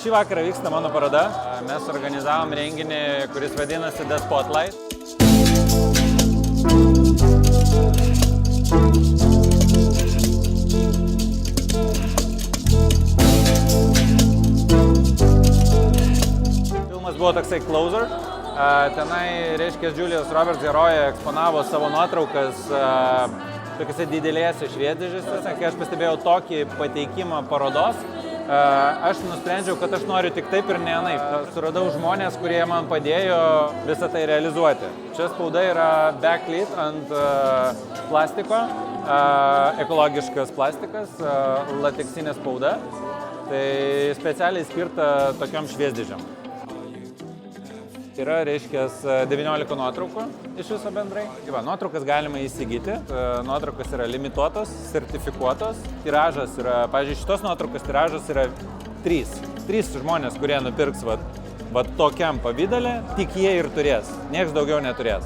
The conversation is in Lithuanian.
Šį vakarą vyksta mano paroda. Mes organizavom renginį, kuris vadinasi The Spotlight. Filmas buvo toksai Closer. Tenai, reiškia, Julius Roberts herojai eksponavo savo nuotraukas tokiuose didelėse šviesdėžėse. Kai aš pastebėjau tokį pateikimą parodos, aš nusprendžiau, kad aš noriu tik taip ir ne anaip. Suradau žmonės, kurie man padėjo visą tai realizuoti. Čia spauda yra backlit ant plastiko, ekologiškas plastikas, lateksinė spauda. Tai specialiai skirta tokiom šviesdėžėm. Yra, reiškia, 19 nuotraukų iš viso bendrai. Nuotraukas galima įsigyti. Nuotraukos yra limituotos, sertifikuotos. Tiražas yra, pavyzdžiui, šitos nuotraukos tiražas yra 3. 3 žmonės, kurie nupirks va tokiam pavydale, tik jie ir turės. Niekas daugiau neturės.